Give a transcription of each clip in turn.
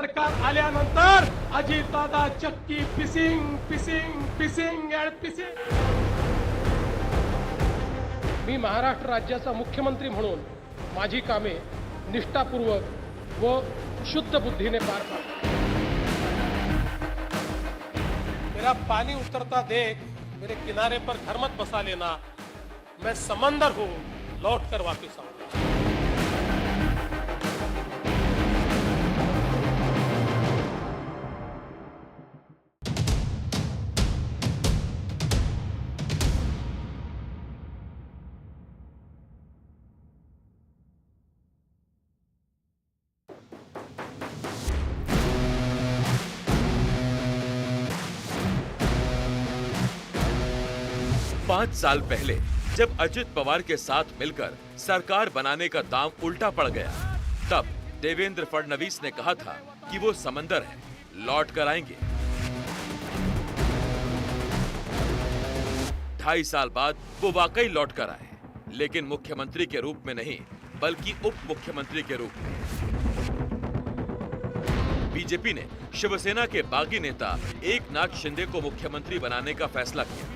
सरकार आल्यानंतर अजितदादा चक्की पिसिंग पिसिंग पिसिंग आणि पिसिंग. मी महाराष्ट्र राज्याचा मुख्यमंत्री म्हणून माझी कामे निष्ठापूर्वक व शुद्ध बुद्धीने पार पाडतो. मेरा पानी उतरता देख मेरे किनारे पर घर मत बसा लेना. मैं समंदर हूँ, लौट कर वापिस आऊंगा. पांच साल पहले जब अजित पवार के साथ मिलकर सरकार बनाने का दांव उल्टा पड़ गया, तब देवेंद्र फडणवीस ने कहा था कि वो समंदर है, लौट कर आएंगे. 2.5 साल बाद वो वाकई लौट कर आए, लेकिन मुख्यमंत्री के रूप में नहीं बल्कि उप मुख्यमंत्री के रूप में. बीजेपी ने शिवसेना के बागी नेता एकनाथ शिंदे को मुख्यमंत्री बनाने का फैसला किया.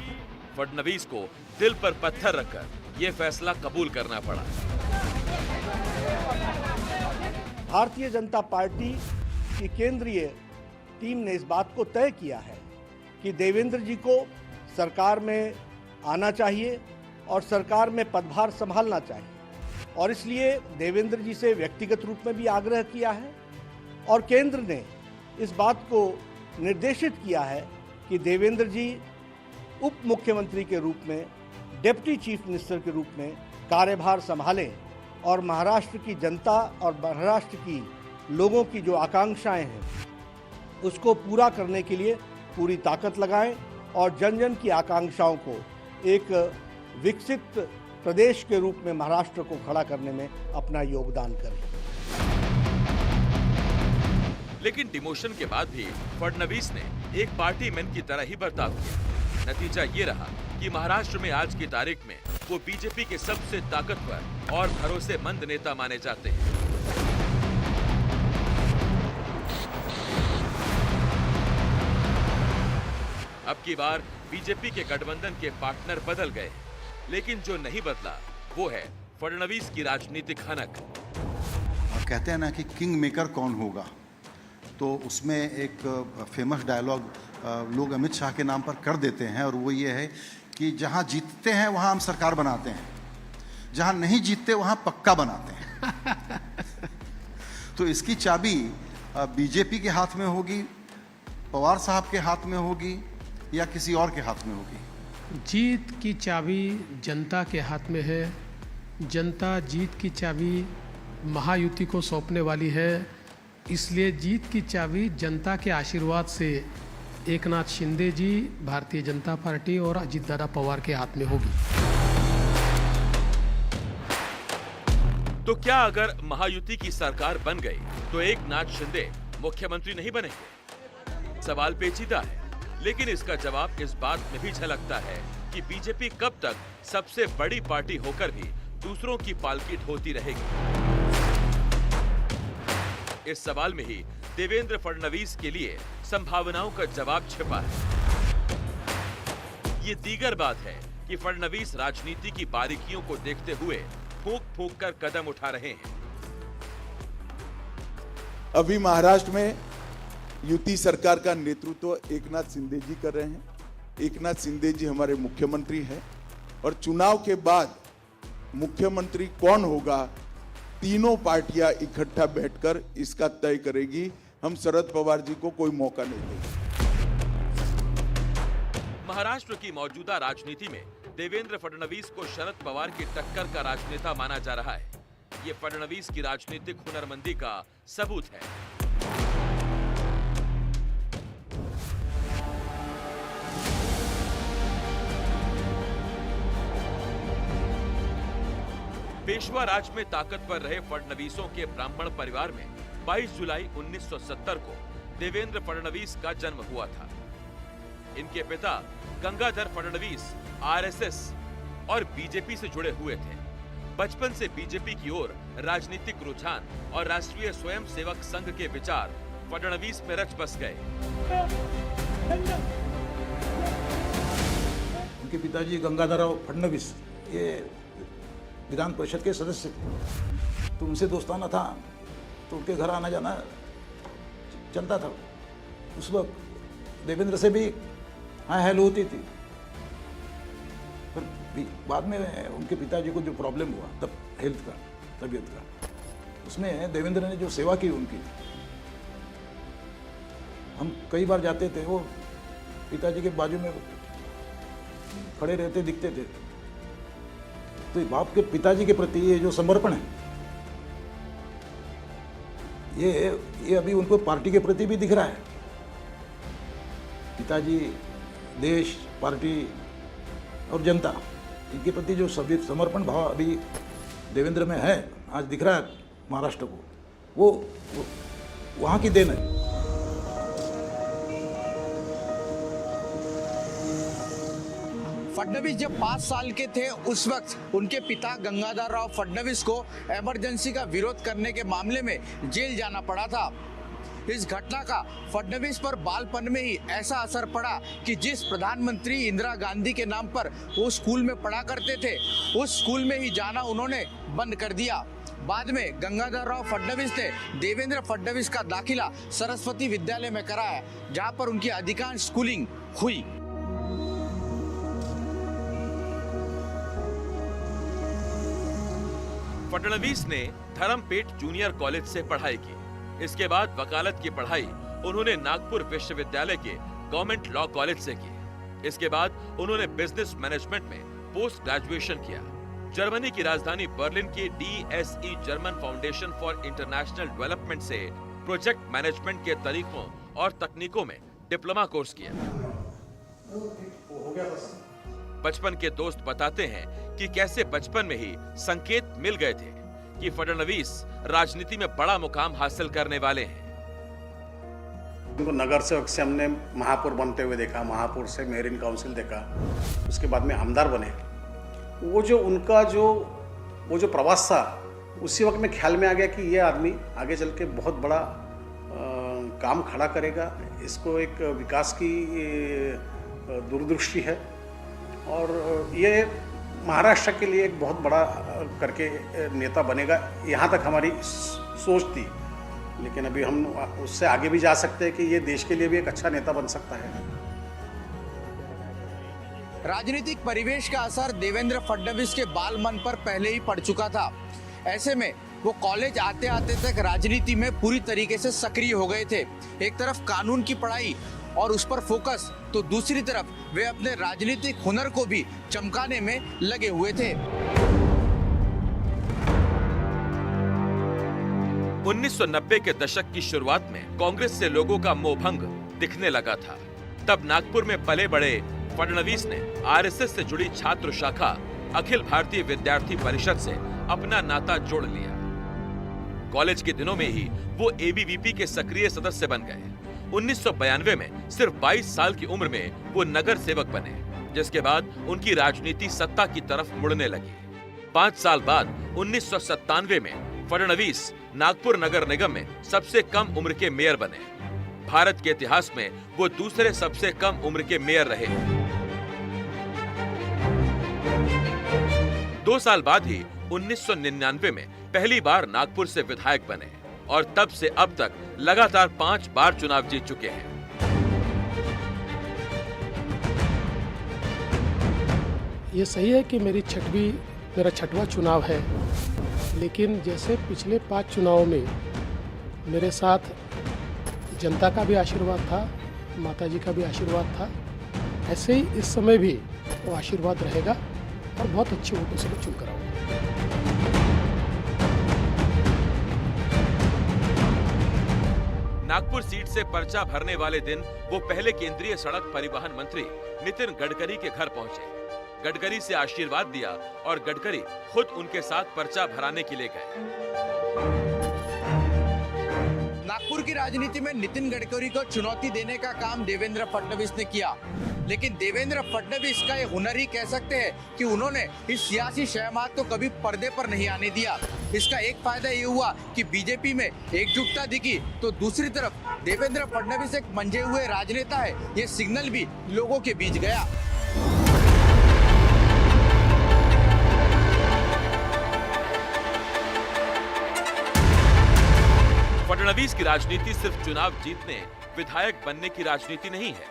फडणवीस को दिल पर पत्थर रखकर यह फैसला कबूल करना पड़ा. भारतीय जनता पार्टी की केंद्रीय टीम ने इस बात को तय किया है कि देवेंद्र जी को सरकार में आना चाहिए और सरकार में पदभार संभालना चाहिए, और इसलिए देवेंद्र जी से व्यक्तिगत रूप में भी आग्रह किया है और केंद्र ने इस बात को निर्देशित किया है कि देवेंद्र जी उप मुख्यमंत्री के रूप में, डिप्टी चीफ मिनिस्टर के रूप में कार्यभार संभालें और महाराष्ट्र की जनता और महाराष्ट्र की लोगों की जो आकांक्षाएं हैं उसको पूरा करने के लिए पूरी ताकत लगाएं और जन जन की आकांक्षाओं को एक विकसित प्रदेश के रूप में महाराष्ट्र को खड़ा करने में अपना योगदान करें. लेकिन डिमोशन के बाद भी फडणवीस ने एक पार्टी मैन की तरह ही बर्ताव किया. नतीजा ये रहा कि महाराष्ट्र में आज की तारीख में वो बीजेपी के सबसे ताकतवर और भरोसेमंद नेता माने जाते हैं. अब की बार बीजेपी के गठबंधन के पार्टनर बदल गए, लेकिन जो नहीं बदला वो है फडणवीस की राजनीतिक हनक. कहते हैं ना कि किंग मेकर कौन होगा, तो उसमें एक फेमस डायलॉग लोग अमित शाह के नाम पर कर देते हैं, और वो ये है कि जहां जीतते हैं वहां हम सरकार बनाते हैं, जहां नहीं जीतते वहां पक्का बनाते हैं. तो इसकी चाबी बीजेपी के हाथ में होगी, पवार साहब के हाथ में होगी या किसी और के हाथ में होगी? जीत की चाबी जनता के हाथ में है. जनता जीत की चाबी महायुति को सौंपने वाली है, इसलिए जीत की चाबी जनता के आशीर्वाद से एकनाथ शिंदे जी, भारतीय जनता पार्टी और अजितदादा पवार के हाथ में होगी. तो क्या अगर महायुति की सरकार बन गई तो एकनाथ शिंदे मुख्यमंत्री नहीं बनेंगे? सवाल पेचीदा है, लेकिन इसका जवाब इस बात में भी झलकता है कि बीजेपी कब तक सबसे बड़ी पार्टी होकर भी दूसरों की पालकी ढोती रहेगी. इस सवाल में ही देवेंद्र फडणवीस के लिए संभावनाओं का जवाब छिपा है. ये दीगर बात है कि फडणवीस राजनीति की बारीकियों को देखते हुए फूंक फूंक कर कदम उठा रहे हैं. अभी महाराष्ट्र में युति सरकार का नेतृत्व एकनाथ शिंदे जी कर रहे हैं. एकनाथ शिंदे जी हमारे मुख्यमंत्री हैं और चुनाव के बाद मुख्यमंत्री कौन होगा, तीनों पार्टियां इकट्ठा बैठकर इसका तय करेगी. हम शरद पवार जी को कोई मौका नहीं देंगे. महाराष्ट्र की मौजूदा राजनीति में देवेंद्र फडणवीस को शरद पवार की टक्कर का राजनेता माना जा रहा है. ये फडणवीस की राजनीतिक हुनरमंदी का सबूत है. पेशवा राज में ताकतवर रहे फडणवीसों के ब्राह्मण परिवार में 22 जुलाई 1970 को देवेंद्र फडणवीस का जन्म हुआ था. इनके पिता गंगाधर फडणवीस आरएसएस और बीजेपी से जुड़े हुए थे. बचपन से बीजेपी की ओर राजनीतिक रुझान और राष्ट्रीय स्वयंसेवक संघ के विचार फडणवीस में रच बस गए। उनके पिताजी गंगाधरराव फडणवीस ये विधान परिषद के सदस्य थे, तो उनसे दोस्ताना था, तो उनके घर आना जाना चलता था। उस वक्त देवेंद्र से भी हाँ हेलो होती थी, पर बाद में उनके पिताजी को जो प्रॉब्लम हुआ तब हेल्थ का, तबीयत का, उसमें देवेंद्र ने जो सेवा की उनकी, हम कई बार जाते थे, वो पिताजी के बाजू में खड़े रहते दिखते थे। तो बाप के पिताजी के प्रति ये जो समर्पण है, ये अभी उनको पार्टी के प्रति भी दिख रहा है। पिताजी, देश, पार्टी और जनता, इनके प्रति जो सभी समर्पण भाव अभी देवेंद्र में है, आज दिख रहा है महाराष्ट्र को, वो वहाँ की देन है। फडणवीस जब 5 साल के थे उस वक्त उनके पिता गंगाधर राव फडणवीस को इमरजेंसी का विरोध करने के मामले में जेल जाना पड़ा था। इस घटना का फडणवीस पर बालपन में ही ऐसा असर पड़ा कि जिस प्रधानमंत्री इंदिरा गांधी के नाम पर वो स्कूल में पढ़ा करते थे, उस स्कूल में ही जाना उन्होंने बंद कर दिया। बाद में गंगाधर राव फडणवीस ने देवेंद्र फडणवीस का दाखिला सरस्वती विद्यालय में कराया, जहां पर उनकी अधिकांश स्कूलिंग हुई। फडणवीस ने धरमपेट जूनियर कॉलेज से पढ़ाई की। इसके बाद वकालत की पढ़ाई उन्होंने नागपुर विश्वविद्यालय के गवर्नमेंट लॉ कॉलेज से की। इसके बाद उन्होंने बिजनेस मैनेजमेंट में पोस्ट ग्रेजुएशन किया। जर्मनी की राजधानी बर्लिन के DSE German foundation for international development से प्रोजेक्ट मैनेजमेंट के तरीकों और तकनीकों में डिप्लोमा कोर्स किया। बचपन के दोस्त बताते हैं कि कैसे बचपन में ही संकेत मिल गए थे कि फडणवीस राजनीति में बड़ा मुकाम हासिल करने वाले हैं। उनको नगर सेवक से हमने महापौर बनते हुए देखा, महापौर से मेयर इन काउंसिल देखा, उसके बाद में आमदार बने। वो जो उनका वो जो प्रवास था, उसी वक्त में ख्याल में आ गया कि ये आदमी आगे चल के बहुत बड़ा काम खड़ा करेगा। इसको एक विकास की दूरदृष्टि है और ये महाराष्ट्र के लिए एक बहुत बड़ा करके नेता बनेगा। यहाँ तक हमारी सोच थी, लेकिन अभी हम उससे आगे भी जा सकते हैं कि ये देश के लिए भी एक अच्छा नेता बन सकता है। राजनीतिक परिवेश का असर देवेंद्र फडणवीस के बाल मन पर पहले ही पड़ चुका था। ऐसे में वो कॉलेज आते आते तक राजनीति में पूरी तरीके से सक्रिय हो गए थे। एक तरफ कानून की पढ़ाई और उस पर फोकस, तो दूसरी तरफ वे अपने राजनीतिक हुनर को भी चमकाने में लगे हुए थे। 1990 के दशक की शुरुआत में कांग्रेस से लोगों का मोहभंग दिखने लगा था। तब नागपुर में पले बड़े फडणवीस ने RSS से जुड़ी छात्र शाखा अखिल भारतीय विद्यार्थी परिषद से अपना नाता जोड़ लिया। कॉलेज के दिनों में ही वो ABVP के सक्रिय सदस्य बन गए। 1992 में सिर्फ 22 साल की उम्र में वो नगर सेवक बने, जिसके बाद उनकी राजनीति सत्ता की तरफ मुड़ने लगी। 5 साल बाद 1997 में फडणवीस नागपुर नगर निगम में सबसे कम उम्र के मेयर बने। भारत के इतिहास में वो दूसरे सबसे कम उम्र के मेयर रहे। 2 साल बाद ही 1999 में पहली बार नागपुर से विधायक बने और तब से अब तक लगातार 5 बार चुनाव जीत चुके हैं। ये सही है कि मेरा छठवां चुनाव है, लेकिन जैसे पिछले 5 चुनावों में मेरे साथ जनता का भी आशीर्वाद था, माताजी का भी आशीर्वाद था, ऐसे ही इस समय भी वो आशीर्वाद रहेगा और बहुत अच्छे वोटों से चुन कर आऊंगा। नागपुर सीट से पर्चा भरने वाले दिन वो पहले केंद्रीय सड़क परिवहन मंत्री नितिन गडकरी के घर पहुंचे। गडकरी से आशीर्वाद दिया और गडकरी खुद उनके साथ पर्चा भराने के लिए गए। नागपुर की राजनीति में नितिन गडकरी को चुनौती देने का काम देवेंद्र फडणवीस ने किया, लेकिन देवेंद्र फडणवीस का ये हुनर ही कह सकते हैं कि उन्होंने इस सियासी शहमात को कभी पर्दे पर नहीं आने दिया। इसका एक फायदा ये हुआ कि बीजेपी में एकजुटता दिखी, तो दूसरी तरफ देवेंद्र फडणवीस एक मंझे हुए राजनेता है, ये सिग्नल भी लोगों के बीच गया। फडणवीस की राजनीति सिर्फ चुनाव जीतने, विधायक बनने की राजनीति नहीं है।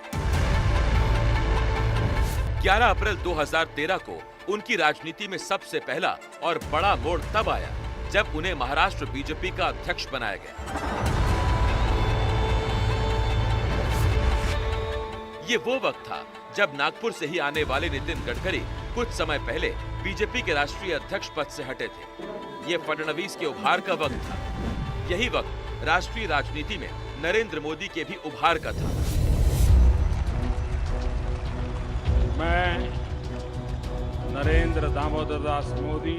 11 अप्रैल 2013 को उनकी राजनीति में सबसे पहला और बड़ा मोड़ तब आया जब उन्हें महाराष्ट्र बीजेपी का अध्यक्ष बनाया गया। ये वो वक्त था जब नागपुर से ही आने वाले नितिन गडकरी कुछ समय पहले बीजेपी के राष्ट्रीय अध्यक्ष पद से हटे थे। ये फडणवीस के उभार का वक्त था। यही वक्त राष्ट्रीय राजनीति में नरेंद्र मोदी के भी उभार का था। मैं नरेंद्र दामोदर दास मोदी।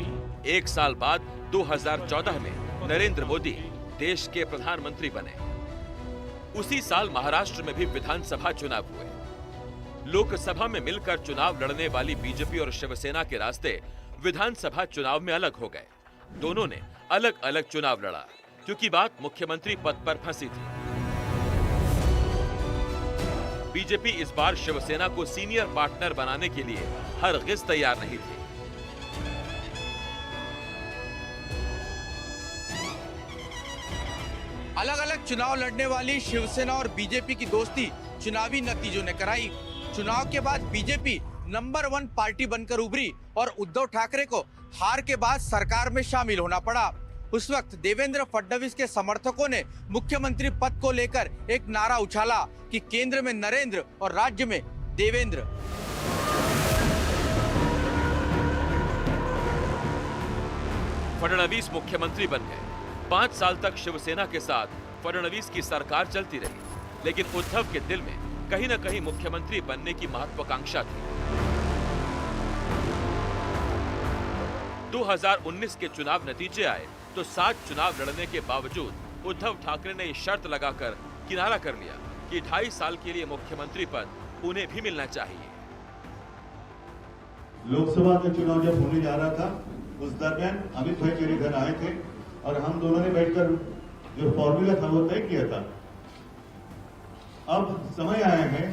एक साल बाद 2014 में नरेंद्र मोदी देश के प्रधानमंत्री बने। उसी साल महाराष्ट्र में भी विधानसभा चुनाव हुए। लोकसभा में मिलकर चुनाव लड़ने वाली बीजेपी और शिवसेना के रास्ते विधानसभा चुनाव में अलग हो गए। दोनों ने अलग अलग चुनाव लड़ा क्योंकि बात मुख्यमंत्री पद पर फंसी थी। बीजेपी इस बार शिवसेना को सीनियर पार्टनर बनाने के लिए हरगिज तैयार नहीं थी। अलग अलग चुनाव लड़ने वाली शिवसेना और बीजेपी की दोस्ती चुनावी नतीजों ने कराई। चुनाव के बाद बीजेपी नंबर 1 पार्टी बनकर उभरी और उद्धव ठाकरे को हार के बाद सरकार में शामिल होना पड़ा। उस वक्त देवेंद्र फडणवीस के समर्थकों ने मुख्यमंत्री पद को लेकर एक नारा उछाला कि केंद्र में नरेंद्र और राज्य में देवेंद्र। फडणवीस मुख्यमंत्री बन गए। 5 साल तक शिवसेना के साथ फडणवीस की सरकार चलती रही, लेकिन उद्धव के दिल में कहीं न कहीं मुख्यमंत्री बनने की महत्वाकांक्षा थी। 2019 के चुनाव नतीजे आए तो 7 चुनाव लड़ने के बावजूद उद्धव ठाकरे ने शर्त लगाकर किनारा कर लिया कि 2.5 साल के लिए मुख्यमंत्री पद उन्हें भी मिलना चाहिए। लोकसभा का चुनाव जब होने जा रहा था, उस दरमियान अमित भाई मेरे घर आए थे और हम दोनों ने बैठकर जो फॉर्मूला था वो तय किया था। अब समय आया है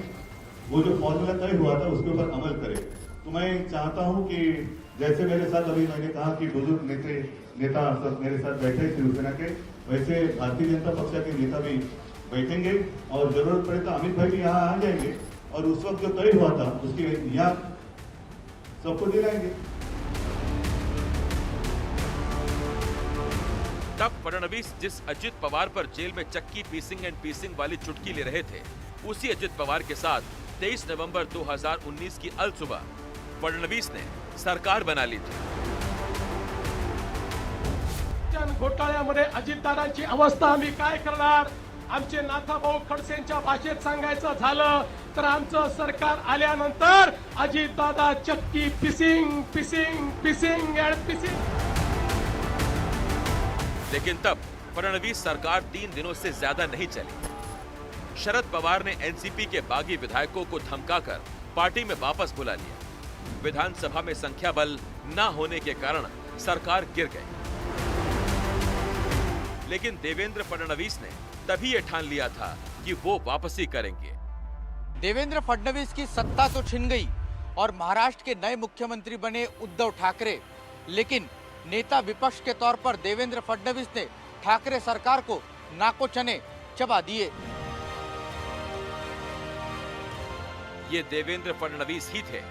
वो जो फॉर्मूला तय हुआ था उसके ऊपर अमल करें। तो मैं चाहता हूं कि जैसे मेरे साथ अभी मैंने कहा कि बुजुर्ग नेता सब मेरे साथ बैठे शिवसेना के, वैसे भारतीय जनता पक्ष के नेता भी बैठेंगे और जरूरत पड़े तो अमित भाई भी यहाँ आ जाएंगे और उस वक्त जो तय हुआ था उसकी यहाँ सबको दिलाएंगे। तब फडणवीस जिस अजित पवार पर जेल में चक्की पीसिंग एंड पीसिंग वाली चुटकी ले रहे थे, उसी अजित पवार के साथ 23 नवंबर 2019 की अलसुबह फडणवीस ने सरकार बना ली थी। घोटाळ्यामध्ये अजितदादांची अवस्था आम्ही काय करणार? आमचे नाथाभाऊ खडसेंच्या भाषेत सांगायचं झालं तर आमचं सरकार आल्यानंतर अजितदादा चक्की pissing pissing pissing and pissing. लेकिन तब फडणवीस सरकार 3 दिनों से ज्यादा नहीं चली। शरद पवार ने एनसीपी के बागी विधायकों को धमकाकर पार्टी में वापस बुला लिया। विधानसभा में संख्या बल न होने के कारण सरकार गिर गई। लेकिन देवेंद्र फडणवीस ने तभी ये ठान लिया था कि वो वापसी करेंगे। देवेंद्र फडणवीस की सत्ता तो छिन गई और महाराष्ट्र के नए मुख्यमंत्री बने उद्धव ठाकरे, लेकिन नेता विपक्ष के तौर पर देवेंद्र फडणवीस ने ठाकरे सरकार को नाको चने चबा दिए। ये देवेंद्र फडणवीस ही थे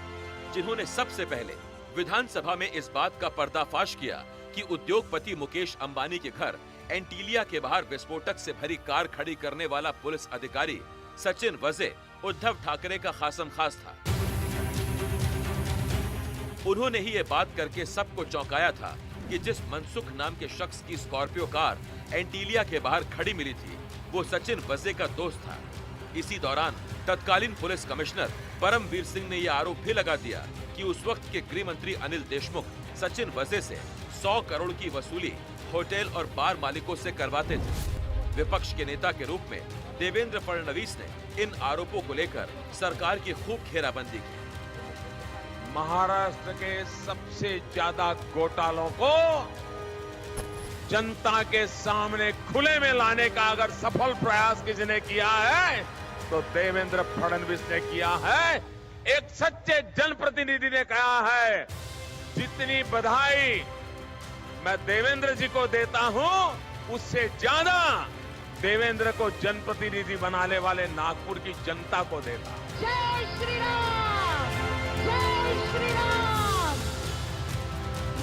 जिन्होंने सबसे पहले विधानसभा में इस बात का पर्दाफाश किया कि उद्योगपति मुकेश अंबानी के घर एंटीलिया के बाहर विस्फोटक से भरी कार खड़ी करने वाला पुलिस अधिकारी सचिन वजे उद्धव ठाकरे का खासम खास था। उन्होंने ही ये बात करके सबको चौंकाया था कि जिस मनसुख नाम के शख्स की स्कॉर्पियो कार एंटीलिया के बाहर खड़ी मिली थी वो सचिन वजे का दोस्त था। इसी दौरान तत्कालीन पुलिस कमिश्नर परमवीर सिंह ने यह आरोप भी लगा दिया कि उस वक्त के गृह मंत्री अनिल देशमुख सचिन वजे से 100 करोड़ की वसूली होटल और बार मालिकों से करवाते थे। विपक्ष के नेता के रूप में देवेंद्र फडणवीस ने इन आरोपों को लेकर सरकार की खूब घेराबंदी की। महाराष्ट्र के सबसे ज्यादा घोटालों को जनता के सामने खुले में लाने का अगर सफल प्रयास किसी ने किया है तो देवेंद्र फडणवीस ने किया है। एक सच्चे जनप्रतिनिधि ने कहा है, जितनी बधाई मैं देवेंद्र जी को देता हूं उससे ज्यादा देवेंद्र को जनप्रतिनिधि बनाने वाले नागपुर की जनता को देता हूं। जय श्री राम, जय श्री राम।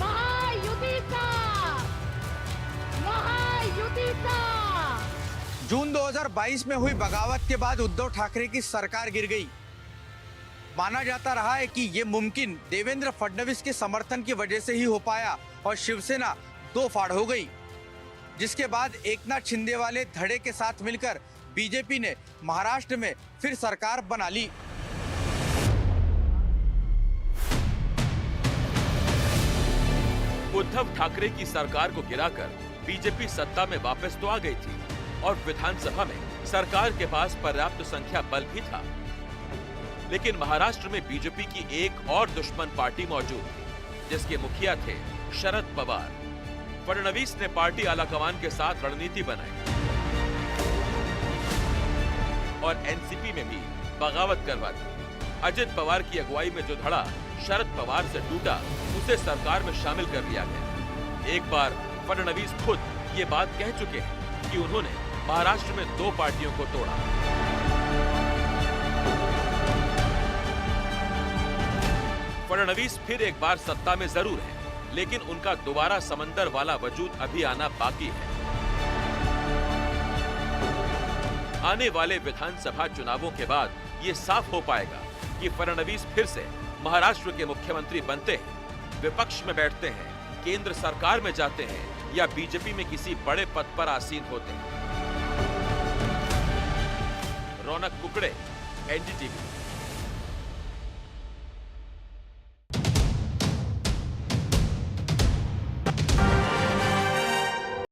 महायुतीचा, महायुतीचा। जून 2022 में हुई बगावत के बाद उद्धव ठाकरे की सरकार गिर गई। माना जाता रहा है कि ये मुमकिन देवेंद्र फडणवीस के समर्थन की वजह से ही हो पाया और शिवसेना दो फाड़ हो गई, जिसके बाद एकनाथ शिंदे वाले धड़े के साथ मिलकर बीजेपी ने महाराष्ट्र में फिर सरकार बना ली। उद्धव ठाकरे की सरकार को गिराकर बीजेपी सत्ता में वापस तो आ गई थी और विधानसभा में सरकार के पास पर्याप्त संख्या बल भी था, लेकिन महाराष्ट्र में बीजेपी की एक और दुश्मन पार्टी मौजूद थी, जिसके मुखिया थे शरद पवार। फडणवीस ने पार्टी आलाकमान के साथ रणनीति बनाई और एनसीपी में भी बगावत करवा दी। अजित पवार की अगुवाई में जो धड़ा शरद पवार से टूटा, उसे सरकार में शामिल कर लिया गया। एक बार फडणवीस खुद ये बात कह चुके हैं कि उन्होंने महाराष्ट्र में दो पार्टियों को तोड़ा। फडणवीस फिर एक बार सत्ता में जरूर है, लेकिन उनका दोबारा समंदर वाला वजूद अभी आना बाकी है। आने वाले विधानसभा चुनावों के बाद ये साफ हो पाएगा कि फडणवीस फिर से महाराष्ट्र के मुख्यमंत्री बनते हैं, विपक्ष में बैठते हैं, केंद्र सरकार में जाते हैं या बीजेपी में किसी बड़े पद पर आसीन होते हैं। रौनक कुकड़े, एनडीटीवी।